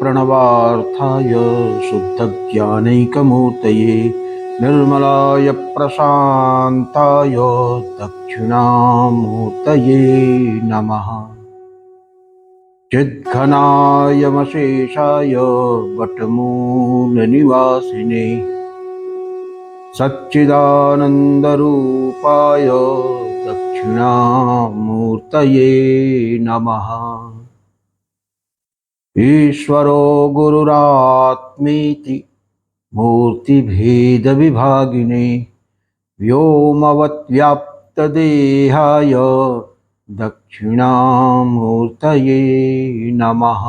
प्रणवार्थाय शुद्धज्ञानैकमूर्तये निर्मलाय प्रशान्ताय दक्षिणामूर्तये नमः। चिद्घनायमशेषाय वटमूलनिवासिने सच्चिदानन्दरूपाय दक्षिणामूर्तये नमः। ईश्वरो गुरुरात्मेति मूर्तिभेदविभागिने व्योमवद्व्याप्तदेहाय दक्षिणामूर्तये नमः।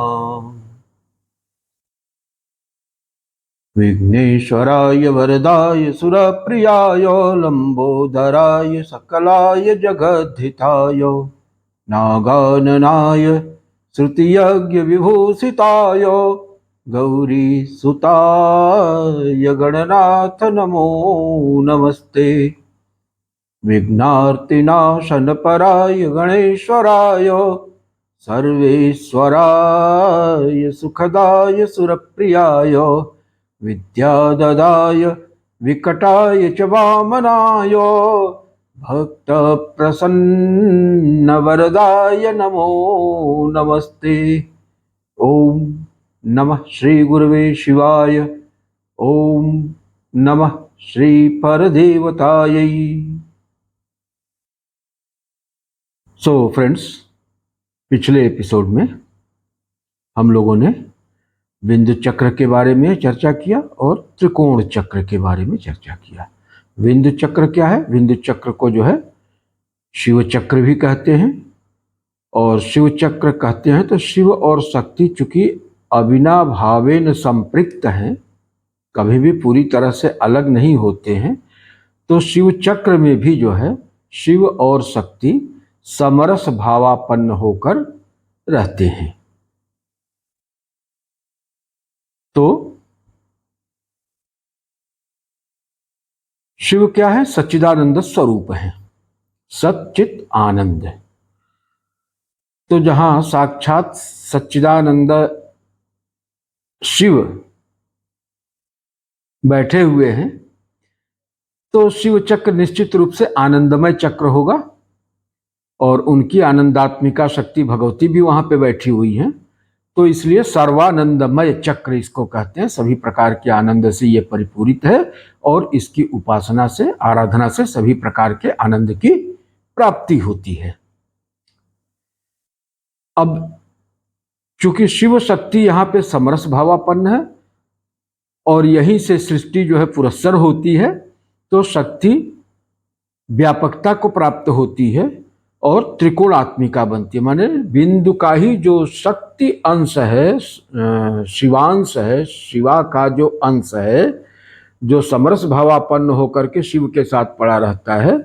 विघ्नेश्वराय वरदाय सुरप्रियाय लंबोदराय सकलाय जगद्धिताय नागाननाय श्रुतियज्ञ विभूषिताय गौरीसुताय गणनाथ नमो नमस्ते। विघ्नार्तिनाशनपराय गणेश्वराय सर्वेश्वराय सुखदाय सुरप्रियाय विद्याददाय विकटाय च वामनाय भक्तप्रसन्नवरदाय नमो नमस्ते। ओम नमः श्री गुरवे शिवाय। ओम नमः श्री परदेवतायै। सो फ्रेंड्स, पिछले एपिसोड में हम लोगों ने बिंदु चक्र के बारे में चर्चा किया और त्रिकोण चक्र के बारे में चर्चा किया। बिंदु चक्र क्या है? बिंदु चक्र को जो है शिव चक्र भी कहते हैं, और शिव चक्र कहते हैं तो शिव और शक्ति चूंकि अविनाभावेन संपृक्त हैं, कभी भी पूरी तरह से अलग नहीं होते हैं, तो शिव चक्र में भी जो है शिव और शक्ति समरस भावापन्न होकर रहते हैं। तो शिव क्या है? सच्चिदानंद स्वरूप है, सच्चित आनंद। तो जहां साक्षात सच्चिदानंद शिव बैठे हुए हैं तो शिव चक्र निश्चित रूप से आनंदमय चक्र होगा, और उनकी आनंदात्मिका शक्ति भगवती भी वहां पे बैठी हुई हैं, तो इसलिए सर्वानंदमय चक्र इसको कहते हैं। सभी प्रकार के आनंद से ये परिपूरित है, और इसकी उपासना से, आराधना से सभी प्रकार के आनंद की प्राप्ति होती है। अब चूंकि शिव शक्ति यहाँ पे समरस भावापन्न है और यहीं से सृष्टि जो है पुरस्सर होती है, तो शक्ति व्यापकता को प्राप्त होती है और त्रिकोणात्मिका बनती है। माने बिंदु का ही जो शक्ति अंश है, शिवांश है, शिवा का जो अंश है, जो समरस भावापन्न होकर के शिव के साथ पड़ा रहता है,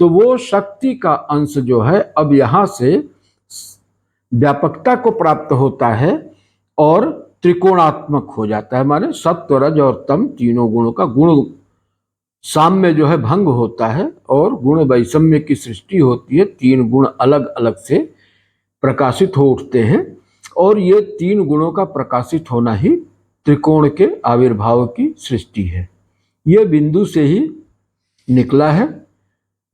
तो वो शक्ति का अंश जो है अब यहाँ से व्यापकता को प्राप्त होता है और त्रिकोणात्मक हो जाता है। माने सत्व, रज और तम तीनों गुणों का गुण साम्य जो है भंग होता है और गुण वैषम्य की सृष्टि होती है। तीन गुण अलग अलग से प्रकाशित हो उठते हैं, और ये तीन गुणों का प्रकाशित होना ही त्रिकोण के आविर्भाव की सृष्टि है। ये बिंदु से ही निकला है।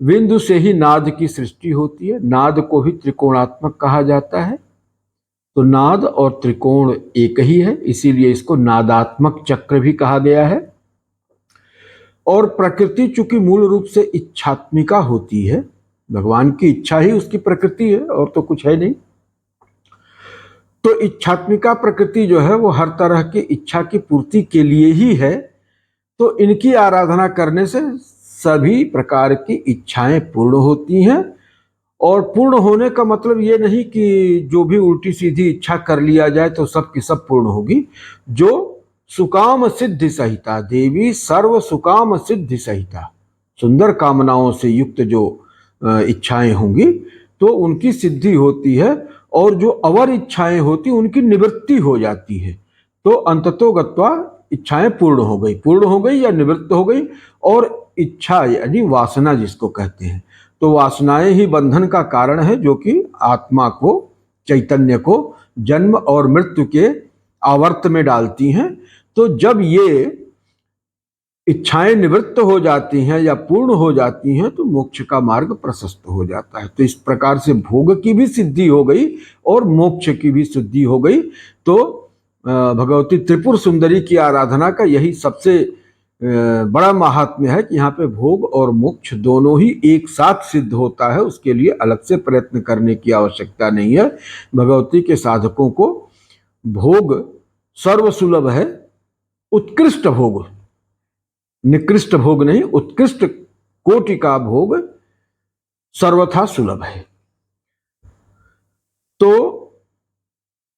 बिंदु से ही नाद की सृष्टि होती है। नाद को भी त्रिकोणात्मक कहा जाता है। तो नाद और त्रिकोण एक ही है, इसीलिए इसको नादात्मक चक्र भी कहा गया है। और प्रकृति चूंकि मूल रूप से इच्छात्मिका होती है, भगवान की इच्छा ही उसकी प्रकृति है और तो कुछ है नहीं, तो इच्छात्मिका प्रकृति जो है वो हर तरह की इच्छा की पूर्ति के लिए ही है। तो इनकी आराधना करने से सभी प्रकार की इच्छाएं पूर्ण होती हैं, और पूर्ण होने का मतलब ये नहीं कि जो भी उल्टी सीधी इच्छा कर लिया जाए तो सब की सब पूर्ण होगी। जो सुकाम सिद्धि सहिता, देवी सर्व सुकाम सिद्धि सहिता, सुंदर कामनाओं से युक्त जो इच्छाएं होंगी तो उनकी सिद्धि होती है, और जो अवर इच्छाएं होती उनकी निवृत्ति हो जाती है। तो अंततोगत्वा इच्छाएं पूर्ण हो गई या निवृत्त हो गई। और इच्छा यानी वासना जिसको कहते हैं, तो वासनाएं ही बंधन का कारण है, जो कि आत्मा को, चैतन्य को जन्म और मृत्यु के आवर्त में डालती हैं। तो जब ये इच्छाएं निवृत्त हो जाती हैं या पूर्ण हो जाती हैं तो मोक्ष का मार्ग प्रशस्त हो जाता है। तो इस प्रकार से भोग की भी सिद्धि हो गई और मोक्ष की भी सिद्धि हो गई। तो भगवती त्रिपुर सुंदरी की आराधना का यही सबसे बड़ा महात्म्य है कि यहाँ पे भोग और मोक्ष दोनों ही एक साथ सिद्ध होता है। उसके लिए अलग से प्रयत्न करने की आवश्यकता नहीं है। भगवती के साधकों को भोग सर्वसुलभ है, उत्कृष्ट भोग, निकृष्ट भोग नहीं, उत्कृष्ट कोटि का भोग सर्वथा सुलभ है। तो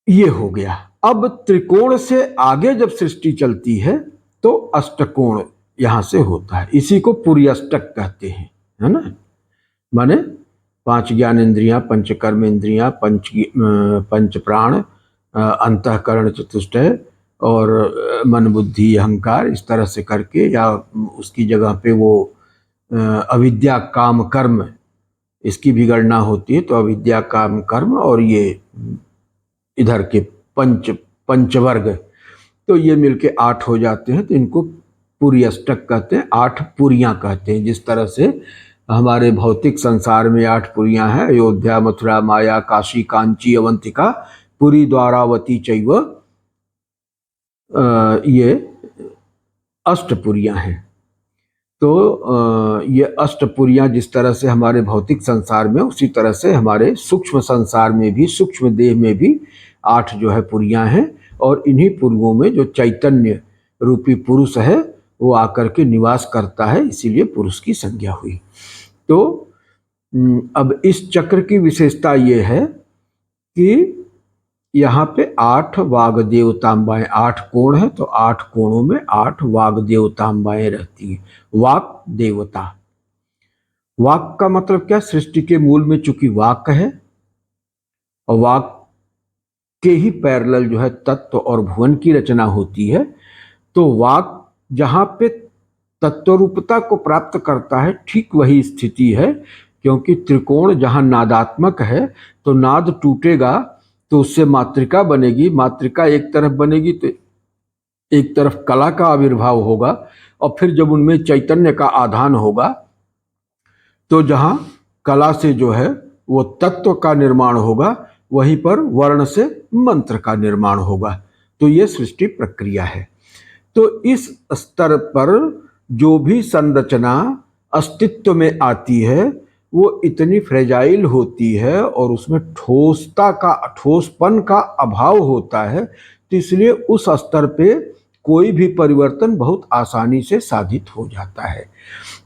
ये हो गया। अब त्रिकोण से आगे जब सृष्टि चलती है तो अष्टकोण यहां से होता है। इसी को पुर्यष्टक कहते हैं, है ना। माने 5 ज्ञानेन्द्रियां, पंच कर्मेंद्रियां, पंच प्राण, अंतःकरण चतुष्टय और मन बुद्धि अहंकार, इस तरह से करके, या उसकी जगह पे वो अविद्या काम कर्म, इसकी भी गणना होती है। तो अविद्या काम कर्म और ये इधर के पंचवर्ग, तो ये मिलके 8 हो जाते हैं। तो इनको पुर्यष्टक कहते हैं, 8 पुरियां कहते हैं। जिस तरह से हमारे भौतिक संसार में 8 पुरियां हैं, अयोध्या, मथुरा, माया, काशी, कांची, अवंतिका, पुरी, द्वारावती चैव, ये अष्टपुरियां हैं। तो ये अष्टपुरियां जिस तरह से हमारे भौतिक संसार में, उसी तरह से हमारे सूक्ष्म संसार में भी, सूक्ष्म देह में भी 8 जो है पुरियां हैं। और इन्हीं पुरियों में जो चैतन्य रूपी पुरुष है वो आकर के निवास करता है, इसीलिए पुरुष की संज्ञा हुई। तो अब इस चक्र की विशेषता ये है कि यहाँ पे 8 वाग देवतांबाएं, 8 कोण है तो 8 कोणों में 8 वाग देवतांबाएं रहती हैं। वाक देवता, वाक का मतलब क्या? सृष्टि के मूल में चूंकि वाक है और वाक के ही पैरेलल जो है तत्व और भुवन की रचना होती है, तो वाक जहाँ पे तत्व रूपता को प्राप्त करता है ठीक वही स्थिति है। क्योंकि त्रिकोण जहाँ नादात्मक है तो नाद टूटेगा तो उससे मातृका बनेगी, मातृका एक तरफ बनेगी तो एक तरफ कला का आविर्भाव होगा, और फिर जब उनमें चैतन्य का आधान होगा तो जहाँ कला से जो है वो तत्व का निर्माण होगा, वहीं पर वर्ण से मंत्र का निर्माण होगा। तो ये सृष्टि प्रक्रिया है। तो इस स्तर पर जो भी संरचना अस्तित्व में आती है वो इतनी फ्रेजाइल होती है और उसमें ठोसपन का अभाव होता है। तो इसलिए उस स्तर पे कोई भी परिवर्तन बहुत आसानी से साधित हो जाता है।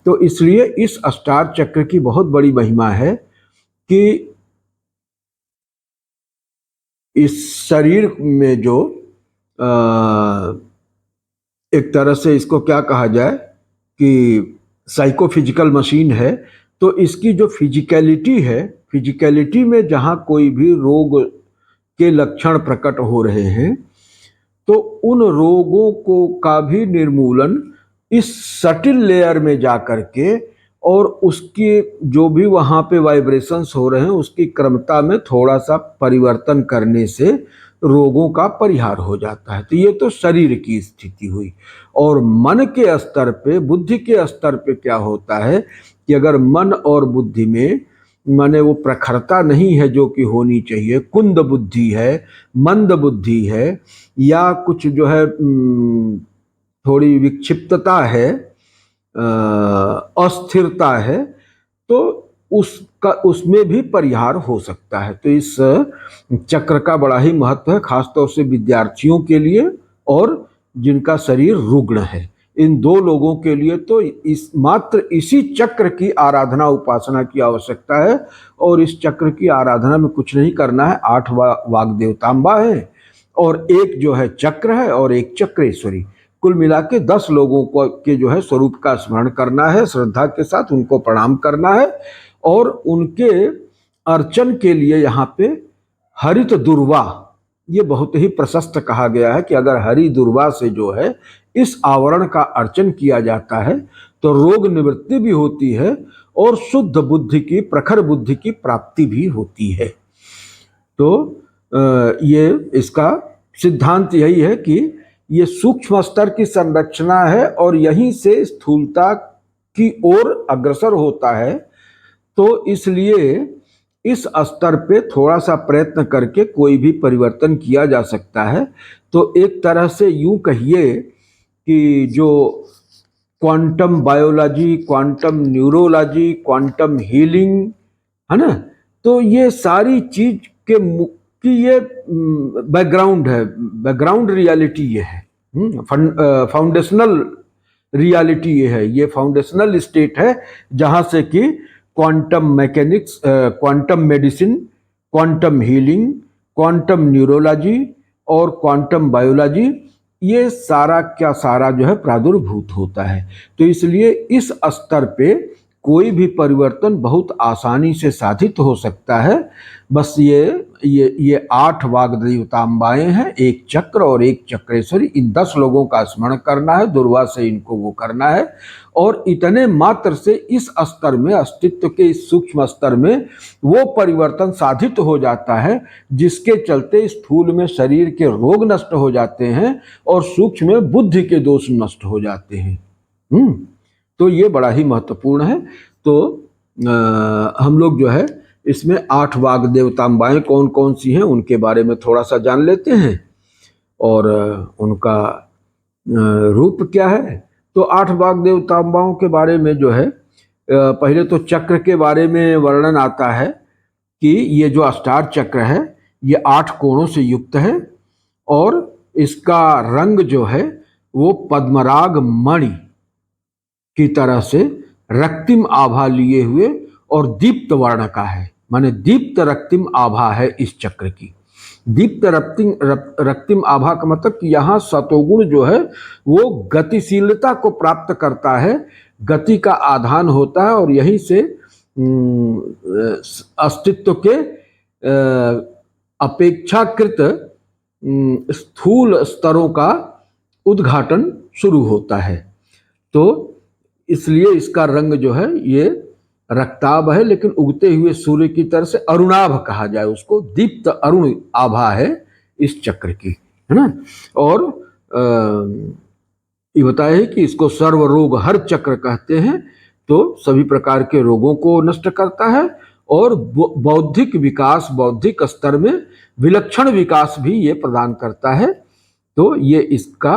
तो इसलिए इस स्टार चक्र की बहुत बड़ी महिमा है कि इस शरीर में जो एक तरह से इसको क्या कहा जाए कि साइकोफिजिकल मशीन है, तो इसकी जो फिजिकलिटी है, फिजिकलिटी में जहाँ कोई भी रोग के लक्षण प्रकट हो रहे हैं तो उन रोगों को का भी निर्मूलन इस सटिल लेयर में जा करके और उसकी जो भी वहाँ पे वाइब्रेशंस हो रहे हैं उसकी क्रमता में थोड़ा सा परिवर्तन करने से रोगों का परिहार हो जाता है। तो ये तो शरीर की स्थिति हुई। और मन के स्तर पे, बुद्धि के स्तर पे क्या होता है कि अगर मन और बुद्धि में माने वो प्रखरता नहीं है जो कि होनी चाहिए, कुंद बुद्धि है, मंद बुद्धि है, या कुछ जो है थोड़ी विक्षिप्तता है, अस्थिरता है, तो उसमें भी परिहार हो सकता है। तो इस चक्र का बड़ा ही महत्व है, खासतौर से विद्यार्थियों के लिए और जिनका शरीर रुग्ण है। इन 2 लोगों के लिए तो मात्र इसी चक्र की आराधना उपासना की आवश्यकता है। और इस चक्र की आराधना में कुछ नहीं करना है। 8 वाग देवतांबा है और एक जो है चक्र है और एक चक्रेश्वरी, कुल मिला के 10 लोगों को के जो है स्वरूप का स्मरण करना है, श्रद्धा के साथ उनको प्रणाम करना है। और उनके अर्चन के लिए यहाँ पे हरित दुर्वा, ये बहुत ही प्रशस्त कहा गया है कि अगर हरि दुर्वा से जो है इस आवरण का अर्चन किया जाता है तो रोग निवृत्ति भी होती है और शुद्ध बुद्धि की, प्रखर बुद्धि की प्राप्ति भी होती है। तो ये इसका सिद्धांत यही है कि ये सूक्ष्म स्तर की संरचना है और यहीं से स्थूलता की ओर अग्रसर होता है। तो इसलिए इस स्तर पे थोड़ा सा प्रयत्न करके कोई भी परिवर्तन किया जा सकता है। तो एक तरह से यूं कहिए कि जो quantum biology, quantum neurology, quantum healing है ना, तो ये सारी चीज की ये बैकग्राउंड है, बैकग्राउंड रियलिटी ये है, फाउंडेशनल रियलिटी ये है, ये फाउंडेशनल स्टेट है जहां से कि quantum mechanics, quantum medicine, quantum healing, quantum neurology और क्वांटम बायोलॉजी, ये सारा क्या सारा जो है प्रादुर्भूत होता है। तो इसलिए इस स्तर पे कोई भी परिवर्तन बहुत आसानी से साधित हो सकता है। बस ये 8 वाग्देवतांबाएं हैं, एक चक्र और एक चक्रेश्वरी, इन 10 लोगों का स्मरण करना है, दुर्वा से इनको वो करना है। और इतने मात्र से इस स्तर में, अस्तित्व के इस सूक्ष्म स्तर में वो परिवर्तन साधित हो जाता है जिसके चलते स्थूल में शरीर के रोग नष्ट हो जाते हैं और सूक्ष्म में बुद्धि के दोष नष्ट हो जाते हैं। तो ये बड़ा ही महत्वपूर्ण है। तो हम लोग जो है इसमें 8 वाग्देवतांबाएं कौन कौन सी हैं उनके बारे में थोड़ा सा जान लेते हैं और उनका रूप क्या है। तो 8 वाग्देवतांबाओं के बारे में जो है, पहले तो चक्र के बारे में वर्णन आता है कि ये जो अस्टार चक्र है ये 8 कोणों से युक्त है और इसका रंग जो है वो पद्मराग मणि की तरह से रक्तिम आभा लिए हुए और दीप्त वर्ण का है, माने दीप्त रक्तिम आभा है इस चक्र की। दीप्त रक्तिम आभा का मतलब कि यहाँ सतोगुण जो है वो गतिशीलता को प्राप्त करता है, गति का आधान होता है और यहीं से अस्तित्व के अपेक्षाकृत स्थूल स्तरों का उद्घाटन शुरू होता है। तो इसलिए इसका रंग जो है ये रक्ताभ है, लेकिन उगते हुए सूर्य की तरह से अरुणाभ कहा जाए उसको, दीप्त अरुण आभा है इस चक्र की, है ना। और ये बताया है कि इसको सर्व रोग हर चक्र कहते हैं। तो सभी प्रकार के रोगों को नष्ट करता है और बौद्धिक विकास, बौद्धिक स्तर में विलक्षण विकास भी ये प्रदान करता है। तो ये इसका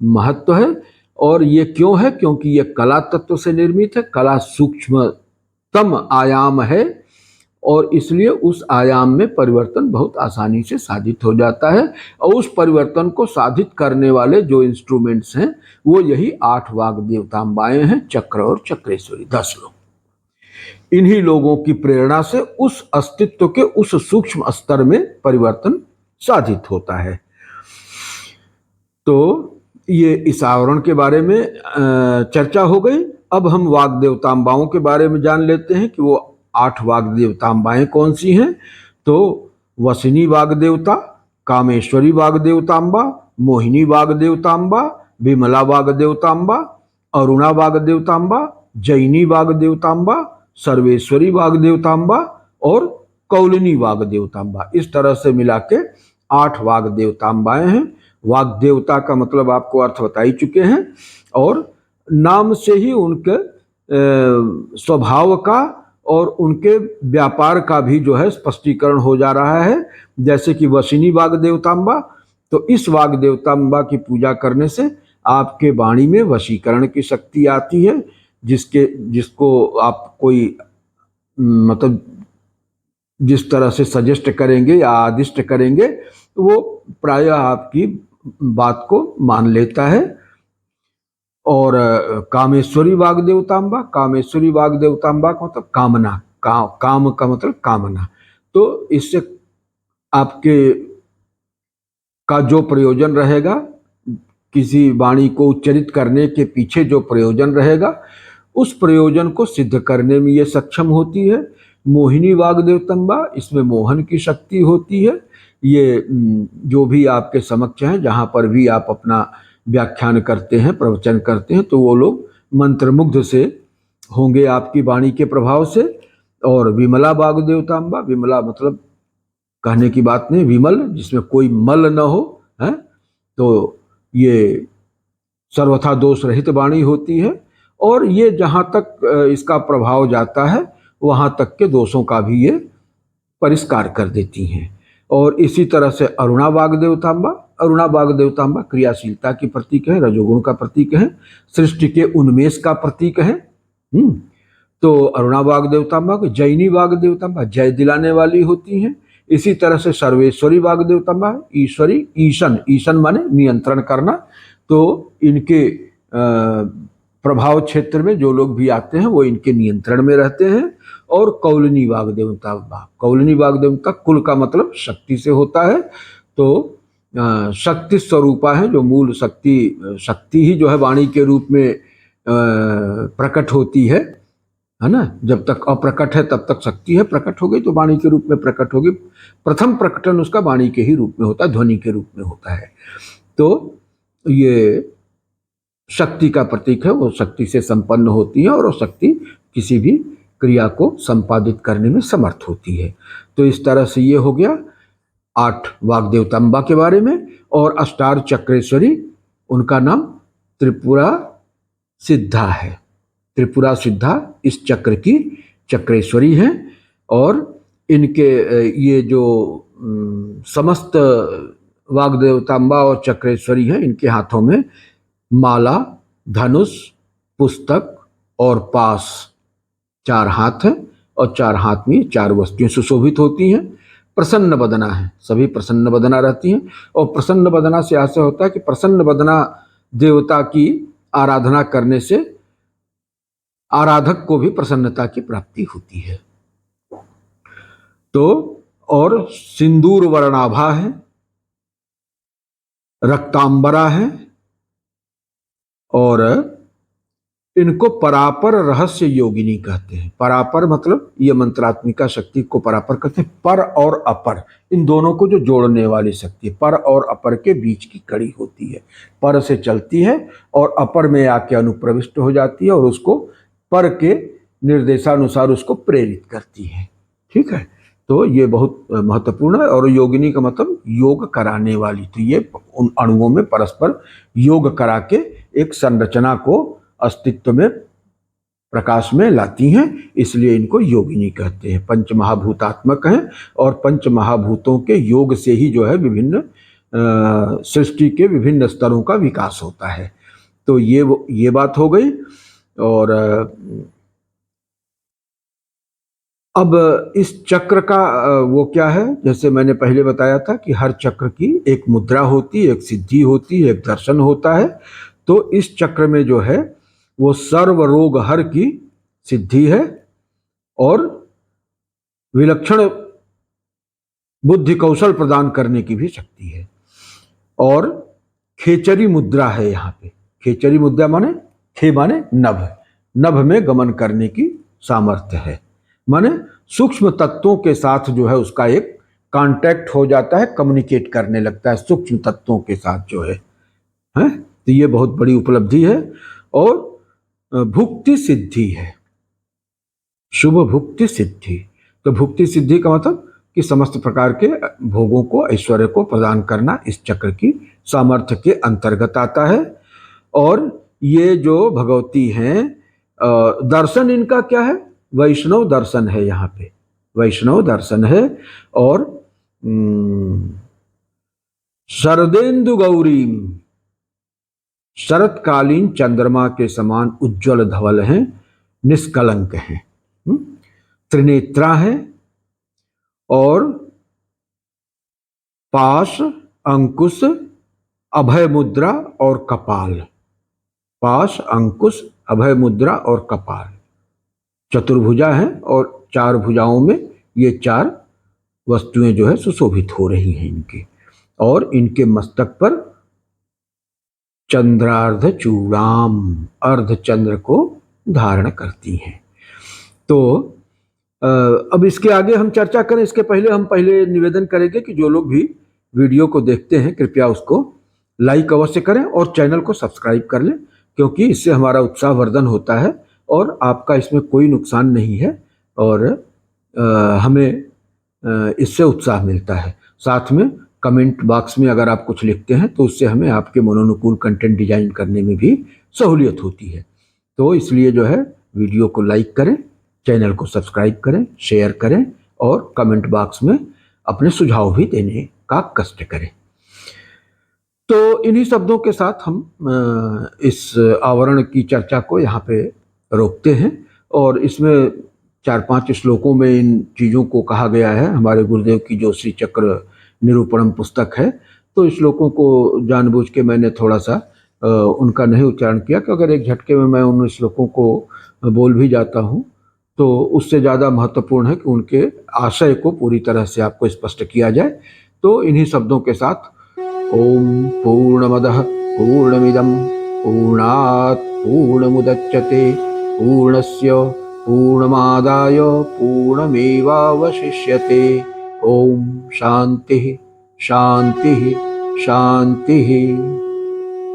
महत्व है। और ये क्यों है? क्योंकि ये कला तत्व से निर्मित है, कला सूक्ष्मतम आयाम है और इसलिए उस आयाम में परिवर्तन बहुत आसानी से साधित हो जाता है। और उस परिवर्तन को साधित करने वाले जो इंस्ट्रूमेंट्स हैं वो यही 8 वाग्देवतांबाएं हैं, चक्र और चक्रेश्वरी, 10 लोग। इन्हीं लोगों की प्रेरणा से उस अस्तित्व के उस सूक्ष्म स्तर में परिवर्तन साधित होता है। तो ये इस आवरण के बारे में चर्चा हो गई। अब हम वाग्देवतांबाओं के बारे में जान लेते हैं कि वो 8 वाग्देवतांबाएं कौन सी हैं। तो वसिनी वाग्देवता, कामेश्वरी वाग्देवतांबा, मोहिनी वाग्देवतांबा, विमला वाग्देवतांबा, अरुणा वाग्देवतांबा, जैनी वाग्देवतांबा, सर्वेश्वरी वाग्देवतांबा और कौलिनी वाग्देवतांबा, इस तरह से मिला के 8 वाग्देवतांबाएं हैं। वाग्देवता का मतलब आपको अर्थ बता ही चुके हैं और नाम से ही उनके स्वभाव का और उनके व्यापार का भी जो है स्पष्टीकरण हो जा रहा है। जैसे कि वसिनी वाग्देवतांबा, तो इस वाग्देवतांबा की पूजा करने से आपके वाणी में वशीकरण की शक्ति आती है, जिसको आप कोई मतलब जिस तरह से सजेस्ट करेंगे या आदिष्ट करेंगे वो प्रायः आपकी बात को मान लेता है। और कामेश्वरी वाग्देवतांबा, कामेश्वरी वाग्देवतांबा का मतलब कामना, काम का मतलब कामना। तो इससे आपके का जो प्रयोजन रहेगा, किसी वाणी को उच्चरित करने के पीछे जो प्रयोजन रहेगा उस प्रयोजन को सिद्ध करने में ये सक्षम होती है। मोहिनी वाग्देवतांबा, इसमें मोहन की शक्ति होती है। ये जो भी आपके समक्ष हैं, जहाँ पर भी आप अपना व्याख्यान करते हैं, प्रवचन करते हैं, तो वो लोग मंत्रमुग्ध से होंगे आपकी वाणी के प्रभाव से। और विमला वाग्देवतांबा, विमला मतलब कहने की बात नहीं, विमल जिसमें कोई मल न हो, है, तो ये सर्वथा दोष रहित वाणी होती है, और ये जहाँ तक इसका प्रभाव जाता है वहाँ तक के दोषों का भी ये परिष्कार कर देती हैं। और इसी तरह से अरुणा वाग्देवतांबा, अरुणा वाग्देवतांबा क्रियाशीलता की प्रतीक है, रजोगुण का प्रतीक है, सृष्टि के उन्मेष का प्रतीक है। तो अरुणा वाग्देवतांबा को जैनी वाग्देवतांबा जय दिलाने वाली होती हैं। इसी तरह से सर्वेश्वरी वाग्देवतांबा ईश्वरी, ईशन, ईशन माने नियंत्रण करना, तो इनके प्रभाव क्षेत्र में जो लोग भी आते हैं वो इनके नियंत्रण में रहते हैं। और कौलिनी वाग्देवता, कौलिनी वाग्देवता कुल का मतलब शक्ति से होता है, तो शक्ति स्वरूपा है, जो मूल शक्ति ही जो है वाणी के रूप में प्रकट होती है ना। जब तक अप्रकट है तब तक शक्ति है, प्रकट हो गई तो वाणी के रूप में प्रकट होगी। प्रथम प्रकटन उसका वाणी के ही रूप में होता है, ध्वनि के रूप में होता है। तो ये शक्ति का प्रतीक है, वो शक्ति से संपन्न होती है और वो शक्ति किसी भी क्रिया को संपादित करने में समर्थ होती है। तो इस तरह से ये हो गया 8 वाग्देवतांबा के बारे में। और अष्टार चक्रेश्वरी, उनका नाम त्रिपुरा सिद्धा है। त्रिपुरा सिद्धा इस चक्र की चक्रेश्वरी हैं। और इनके ये जो समस्त वाग्देवतांबा और चक्रेश्वरी हैं, इनके हाथों में माला, धनुष, पुस्तक और पास, 4 हाथ हैं और 4 हाथ में 4 वस्तुएं सुशोभित होती हैं। प्रसन्न बदना है, सभी प्रसन्न बदना रहती हैं। और प्रसन्न बदना से ऐसा होता है कि प्रसन्न बदना देवता की आराधना करने से आराधक को भी प्रसन्नता की प्राप्ति होती है। तो और सिंदूर वर्णाभा है, रक्तांबरा है, और इनको परापर रहस्य योगिनी कहते हैं। परापर मतलब ये मंत्रात्मिका शक्ति को परापर कहते हैं। पर और अपर, इन दोनों को जो जोड़ने वाली शक्ति है, पर और अपर के बीच की कड़ी होती है। पर से चलती है और अपर में आके अनुप्रविष्ट हो जाती है और उसको पर के निर्देशानुसार उसको प्रेरित करती है। ठीक है, तो ये बहुत महत्वपूर्ण है। और योगिनी का मतलब योग कराने वाली, तो ये उन अणुओं में परस्पर योग करा के एक संरचना को अस्तित्व में प्रकाश में लाती हैं, इसलिए इनको योगिनी कहते हैं। पंचमहाभूतात्मक हैं और पंचमहाभूतों के योग से ही जो है विभिन्न सृष्टि के विभिन्न स्तरों का विकास होता है। तो ये बात हो गई। और अब इस चक्र का वो क्या है, जैसे मैंने पहले बताया था कि हर चक्र की एक मुद्रा होती है, एक सिद्धि होती है, एक दर्शन होता है। तो इस चक्र में जो है वो सर्व रोग हर की सिद्धि है और विलक्षण बुद्धि कौशल प्रदान करने की भी शक्ति है। और खेचरी मुद्रा है यहाँ पे। खेचरी मुद्रा माने, खे माने नभ, नभ में गमन करने की सामर्थ्य है, माने सूक्ष्म तत्वों के साथ जो है उसका एक कांटेक्ट हो जाता है, कम्युनिकेट करने लगता है सूक्ष्म तत्वों के साथ जो है। तो ये बहुत बड़ी उपलब्धि है। और भुक्ति सिद्धि है, शुभ भुक्ति सिद्धि। तो भुक्ति सिद्धि का मतलब कि समस्त प्रकार के भोगों को, ऐश्वर्य को प्रदान करना इस चक्र की सामर्थ्य के अंतर्गत आता है। और ये जो भगवती हैं, दर्शन इनका क्या है, वैष्णव दर्शन है। यहाँ पे वैष्णव दर्शन है। और शरदेन्दु गौरीम, शरतकालीन चंद्रमा के समान उज्ज्वल धवल हैं, निष्कलंक हैं, त्रिनेत्रा हैं। और पाश, अंकुश, अभय मुद्रा और कपाल, पाश, अंकुश, अभय मुद्रा और कपाल, चतुर्भुजा है। और 4 भुजाओं में ये 4 वस्तुएं जो है सुशोभित हो रही हैं इनके। और इनके मस्तक पर चंद्रार्ध चूड़ाम, अर्ध चंद्र को धारण करती हैं। तो अब इसके आगे हम चर्चा करें, इसके पहले हम निवेदन करेंगे कि जो लोग भी वीडियो को देखते हैं कृपया उसको लाइक अवश्य करें और चैनल को सब्सक्राइब कर लें, क्योंकि इससे हमारा उत्साहवर्धन होता है और आपका इसमें कोई नुकसान नहीं है और हमें इससे उत्साह मिलता है। साथ में कमेंट बॉक्स में अगर आप कुछ लिखते हैं तो उससे हमें आपके मनोनुकूल कंटेंट डिजाइन करने में भी सहूलियत होती है। तो इसलिए जो है वीडियो को लाइक करें, चैनल को सब्सक्राइब करें, शेयर करें और कमेंट बॉक्स में अपने सुझाव भी देने का कष्ट करें। तो इन्हीं शब्दों के साथ हम इस आवरण की चर्चा को यहाँ पे रोकते हैं और इसमें 4-5 श्लोकों में इन चीज़ों को कहा गया है। हमारे गुरुदेव की जो श्री चक्र निरूपणम पुस्तक है, तो इस श्लोकों को जानबूझ के मैंने थोड़ा सा उनका नहीं उच्चारण किया कि अगर एक झटके में मैं उन श्लोकों को बोल भी जाता हूँ तो उससे ज़्यादा महत्वपूर्ण है कि उनके आशय को पूरी तरह से आपको स्पष्ट किया जाए। तो इन्हीं शब्दों के साथ ओम पूर्णमदः पूर्णमिदं पूर्णात् पूर्णमुदच्यते पूर्णस्य पूर्णमादाय पूर्णमेवावशिष्यते। ओम शांति शांति शांति।